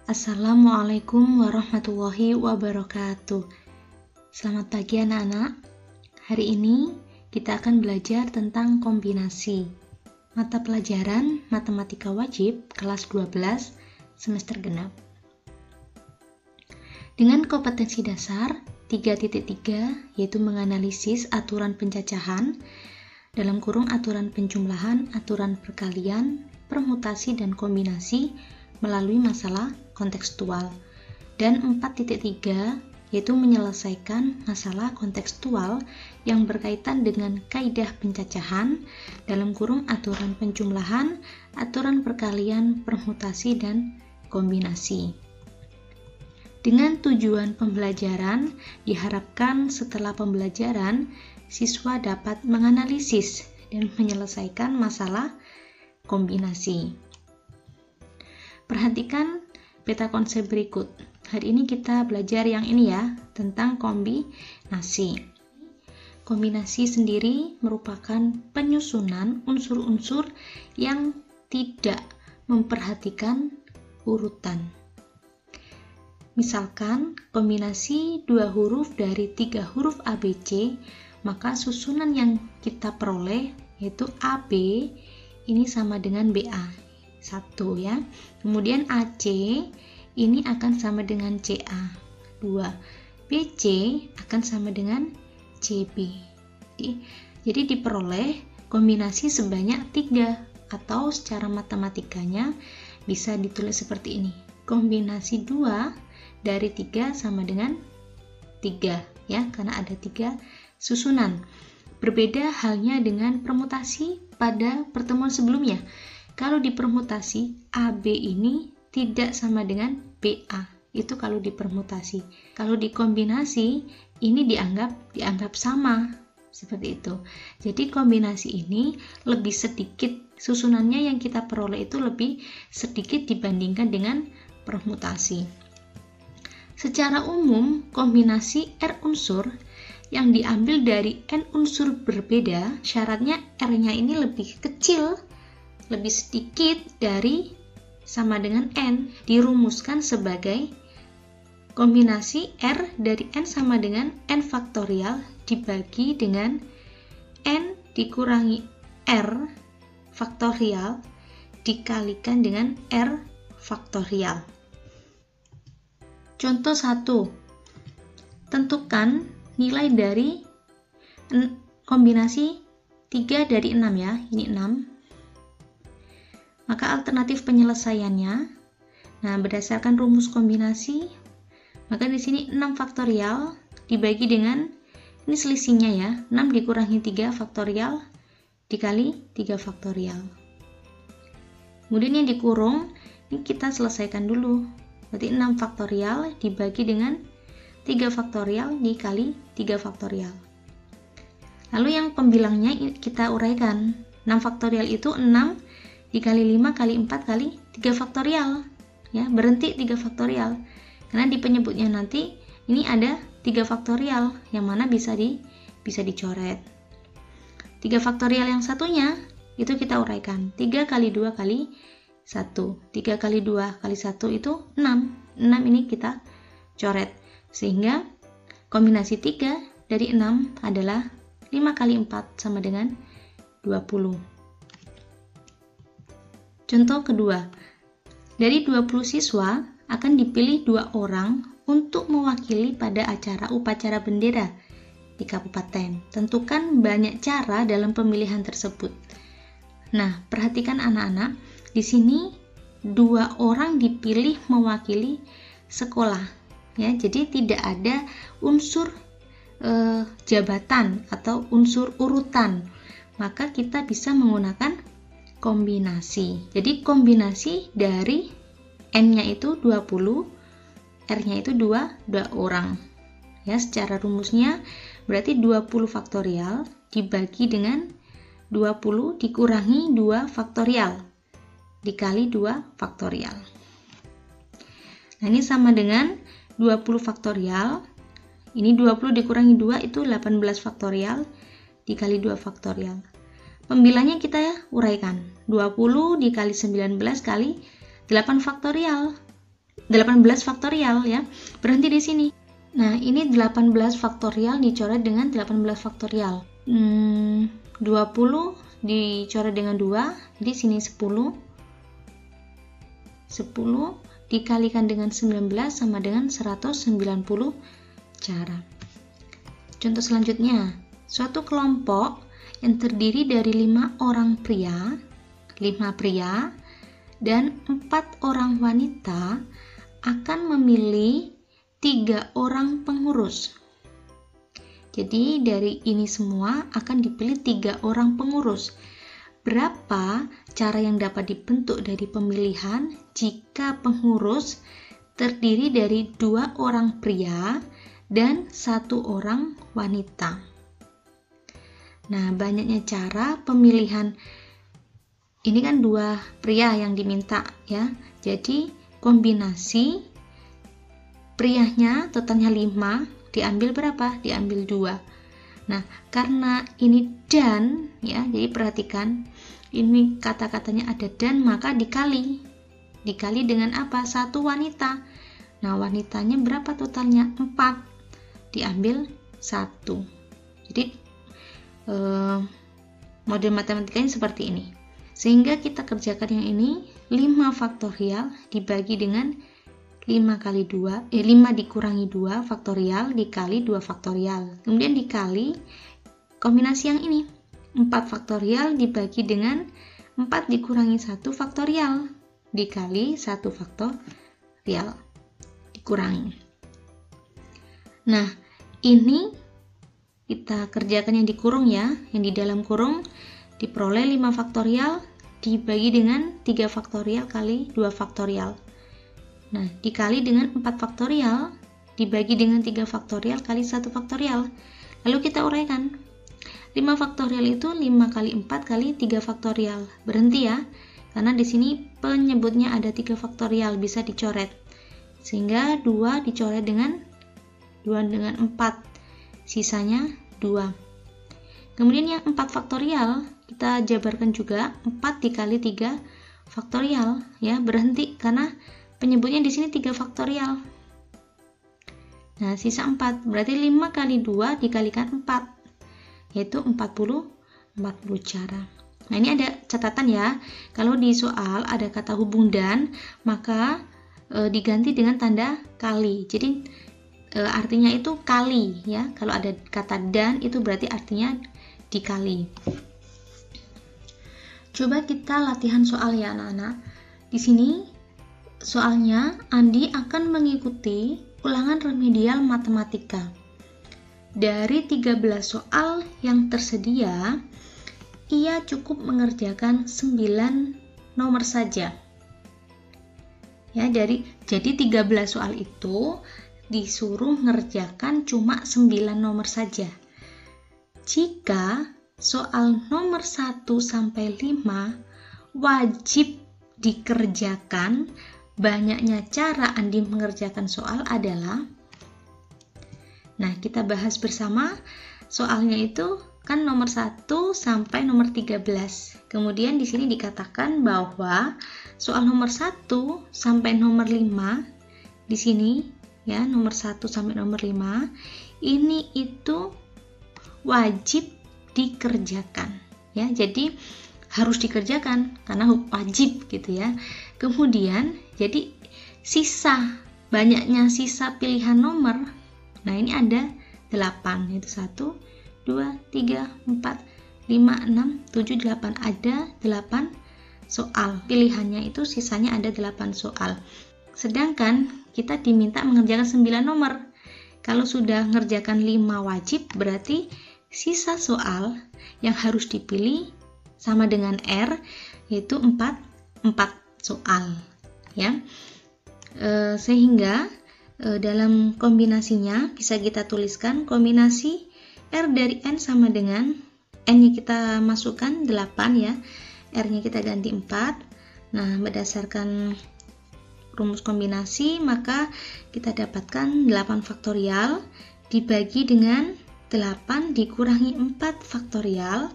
Assalamualaikum warahmatullahi wabarakatuh. Selamat pagi anak-anak. Hari ini kita akan belajar tentang kombinasi. Mata pelajaran Matematika Wajib kelas 12 semester genap. Dengan kompetensi dasar 3.3 yaitu menganalisis aturan pencacahan dalam kurung aturan penjumlahan, aturan perkalian, permutasi dan kombinasi melalui masalah kontekstual, dan 4.3 yaitu menyelesaikan masalah kontekstual yang berkaitan dengan kaidah pencacahan dalam kurung aturan penjumlahan, aturan perkalian, permutasi dan kombinasi. Dengan tujuan pembelajaran, diharapkan setelah pembelajaran siswa dapat menganalisis dan menyelesaikan masalah kombinasi. Perhatikan peta konsep berikut. Hari ini kita belajar yang ini ya, tentang kombinasi. Kombinasi sendiri merupakan penyusunan unsur-unsur yang tidak memperhatikan urutan. Misalkan kombinasi 2 huruf dari 3 huruf ABC, maka susunan yang kita peroleh yaitu AB ini sama dengan BA. 1 ya. Kemudian AC ini akan sama dengan CA. 2. BC akan sama dengan CB. Jadi diperoleh kombinasi sebanyak 3 atau secara matematikanya bisa ditulis seperti ini. Kombinasi 2 dari 3 sama dengan 3 ya, karena ada 3 susunan. Berbeda halnya dengan permutasi pada pertemuan sebelumnya. Kalau di permutasi, AB ini tidak sama dengan BA. Itu kalau di permutasi. Kalau di kombinasi, ini dianggap sama. Seperti itu. Jadi kombinasi ini lebih sedikit, susunannya yang kita peroleh itu lebih sedikit dibandingkan dengan permutasi. Secara umum, kombinasi R unsur yang diambil dari N unsur berbeda, syaratnya R-nya ini lebih kecil, lebih sedikit dari sama dengan N, dirumuskan sebagai kombinasi R dari N sama dengan N faktorial dibagi dengan N dikurangi R faktorial dikalikan dengan R faktorial. Contoh 1. Tentukan nilai dari kombinasi 3 dari 6 ya, ini 6. Maka alternatif penyelesaiannya, nah berdasarkan rumus kombinasi, maka di sini 6 faktorial dibagi dengan, ini selisihnya ya, 6 dikurangi 3 faktorial dikali 3 faktorial. Kemudian yang dikurung, ini kita selesaikan dulu. Berarti 6 faktorial dibagi dengan 3 faktorial dikali 3 faktorial. Lalu yang pembilangnya kita uraikan. 6 faktorial itu 6 dikali 5 kali 4 kali 3 faktorial ya, berhenti 3 faktorial karena di penyebutnya nanti ini ada 3 faktorial yang mana bisa dicoret. 3 faktorial yang satunya itu kita uraikan, 3 kali 2 kali 1, 3 kali 2 kali 1 itu 6 ini kita coret, sehingga kombinasi 3 dari 6 adalah 5 kali 4 sama dengan 20. Contoh kedua, dari 20 siswa akan dipilih 2 orang untuk mewakili pada acara upacara bendera di kabupaten. Tentukan banyak cara dalam pemilihan tersebut. Nah, perhatikan anak-anak, di sini 2 orang dipilih mewakili sekolah. Ya, jadi tidak ada unsur jabatan atau unsur urutan. Maka kita bisa menggunakan kombinasi. Jadi kombinasi dari N-nya itu 20, R-nya itu 2 orang. Ya, secara rumusnya berarti 20 faktorial dibagi dengan 20 dikurangi 2 faktorial dikali 2 faktorial. Nah, ini sama dengan 20 faktorial. Ini 20 dikurangi 2 itu 18 faktorial dikali 2 faktorial. Pembilangnya kita uraikan. 20 dikali 19 kali 8 faktorial. 18 faktorial ya. Berhenti di sini. Nah, ini 18 faktorial dicoret dengan 18 faktorial. 20 dicoret dengan 2, jadi sini 10. 10 dikalikan dengan 19 sama dengan 190 cara. Contoh selanjutnya, suatu kelompok yang terdiri dari 5 orang pria, 5 pria dan 4 orang wanita akan memilih 3 orang pengurus. Jadi dari ini semua akan dipilih 3 orang pengurus. Berapa cara yang dapat dibentuk dari pemilihan jika pengurus terdiri dari 2 orang pria dan 1 orang wanita? Nah, banyaknya cara pemilihan. Ini kan 2 pria yang diminta ya. Jadi kombinasi prianya totalnya 5, diambil berapa? Diambil 2. Nah, karena ini dan ya, jadi perhatikan ini kata-katanya ada dan, maka dikali dengan apa? 1 wanita. Nah, wanitanya berapa totalnya? 4, diambil 1. Jadi model matematikanya seperti ini. Sehingga kita kerjakan yang ini 5 faktorial dibagi dengan 5 dikurangi 2 faktorial dikali 2 faktorial. Kemudian dikali kombinasi yang ini. 4 faktorial dibagi dengan 4 dikurangi 1 faktorial dikali 1 faktorial dikurangi. Nah, ini kita kerjakan yang dikurung ya. Yang di dalam kurung diperoleh 5 faktorial dibagi dengan 3 faktorial kali 2 faktorial. Nah, dikali dengan 4 faktorial dibagi dengan 3 faktorial kali 1 faktorial. Lalu kita uraikan. 5 faktorial itu 5 kali 4 kali 3 faktorial. Berhenti ya, karena di sini penyebutnya ada 3 faktorial, bisa dicoret. Sehingga 2 dicoret dengan 4, sisanya 2. Kemudian yang 4 faktorial kita jabarkan juga, 4 dikali 3 faktorial ya, berhenti karena penyebutnya di sini 3 faktorial. Nah, sisa 4. Berarti 5 kali 2 dikalikan 4, yaitu 40 cara. Nah, ini ada catatan ya. Kalau di soal ada kata hubung dan, maka diganti dengan tanda kali. Jadi artinya itu kali ya. Kalau ada kata dan itu berarti artinya dikali. Coba kita latihan soal ya anak-anak. Di sini soalnya Andi akan mengikuti ulangan remedial matematika. Dari 13 soal yang tersedia, ia cukup mengerjakan 9 nomor saja. Ya, jadi 13 soal itu disuruh mengerjakan cuma 9 nomor saja. Jika soal nomor 1 sampai 5 wajib dikerjakan, banyaknya cara Andi mengerjakan soal adalah, nah kita bahas bersama. Soalnya itu kan nomor 1 sampai nomor 13. Kemudian di sini dikatakan bahwa soal nomor 1 sampai nomor 5 di sini ya, nomor 1 sampai nomor 5 ini itu wajib dikerjakan ya. Jadi harus dikerjakan karena wajib gitu ya. Kemudian jadi banyaknya sisa pilihan nomor. Nah, ini ada 8, yaitu 1, 2, 3, 4, 5, 6, 7, 8. Ada 8 soal. Pilihannya itu sisanya ada 8 soal. Sedangkan kita diminta mengerjakan 9 nomor. Kalau sudah mengerjakan 5 wajib, berarti sisa soal yang harus dipilih sama dengan R, yaitu 4 soal ya. Sehingga dalam kombinasinya bisa kita tuliskan kombinasi R dari N sama dengan N-nya kita masukkan 8 ya, R-nya kita ganti 4. Nah, berdasarkan rumus kombinasi maka kita dapatkan 8 faktorial dibagi dengan 8 dikurangi 4 faktorial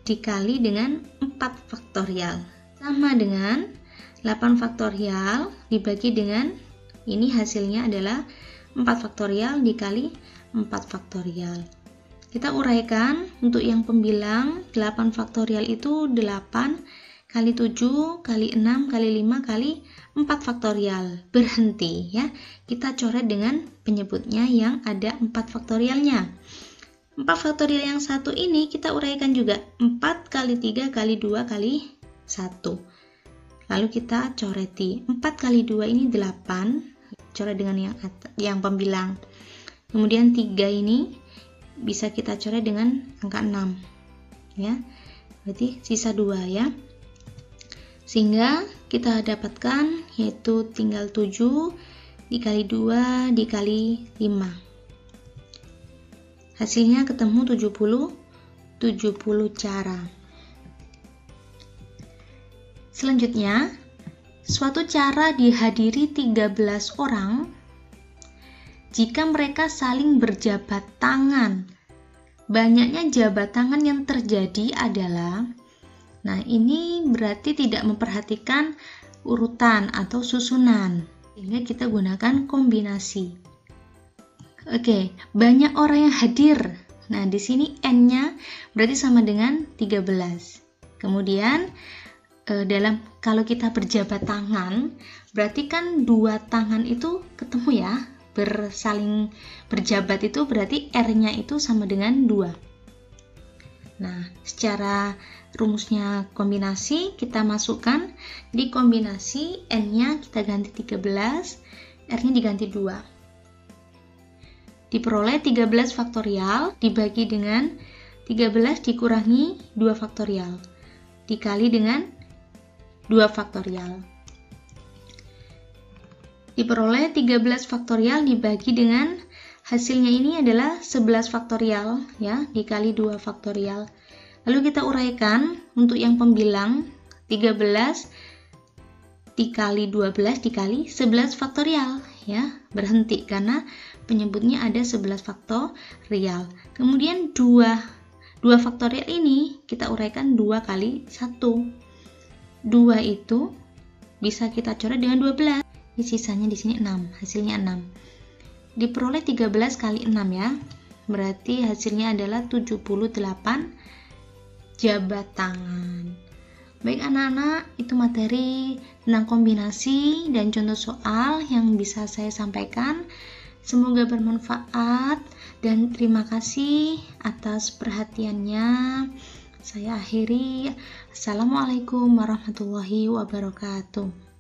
dikali dengan 4 faktorial sama dengan 8 faktorial dibagi dengan Ini hasilnya adalah 4 faktorial dikali 4 faktorial. Kita uraikan untuk yang pembilang 8 faktorial itu 8 kali 7 kali 6 kali 5 kali 4 faktorial. Berhenti ya. Kita coret dengan penyebutnya yang ada 4 faktorialnya. 4 faktorial yang satu ini kita uraikan juga 4 kali 3 kali 2 kali 1. Lalu kita coreti 4 kali 2 ini 8, coret dengan yang pembilang. Kemudian 3 ini bisa kita coret dengan angka 6 ya. Berarti sisa 2 ya. Sehingga kita dapatkan yaitu tinggal 7 dikali 2 dikali 5. Hasilnya ketemu 70 cara. Selanjutnya, suatu cara dihadiri 13 orang jika mereka saling berjabat tangan. Banyaknya jabat tangan yang terjadi adalah, nah ini berarti tidak memperhatikan urutan atau susunan, sehingga kita gunakan kombinasi. Oke, banyak orang yang hadir. Nah, di sini N-nya berarti sama dengan 13. Kemudian kalau kita berjabat tangan, berarti kan 2 tangan itu ketemu ya, saling berjabat itu berarti R-nya itu sama dengan 2. Nah, secara rumusnya kombinasi kita masukkan di kombinasi N-nya kita ganti 13, R-nya diganti 2. Diperoleh 13 faktorial dibagi dengan 13 dikurangi 2 faktorial dikali dengan 2 faktorial. Diperoleh 13 faktorial dibagi dengan hasilnya ini adalah 11 faktorial ya, dikali 2 faktorial. Lalu kita uraikan untuk yang pembilang 13 dikali 12 dikali 11 faktorial ya, berhenti karena penyebutnya ada 11 faktorial. Kemudian 2 faktorial ini kita uraikan 2 kali 1. 2 itu bisa kita coret dengan 12. Sisanya di sini 6, hasilnya 6. Diperoleh 13 kali 6 ya. Berarti hasilnya adalah 78 jabat tangan. Baik anak-anak, itu materi tentang kombinasi dan contoh soal yang bisa saya sampaikan. Semoga bermanfaat dan terima kasih atas perhatiannya. Saya akhiri. Assalamualaikum warahmatullahi wabarakatuh.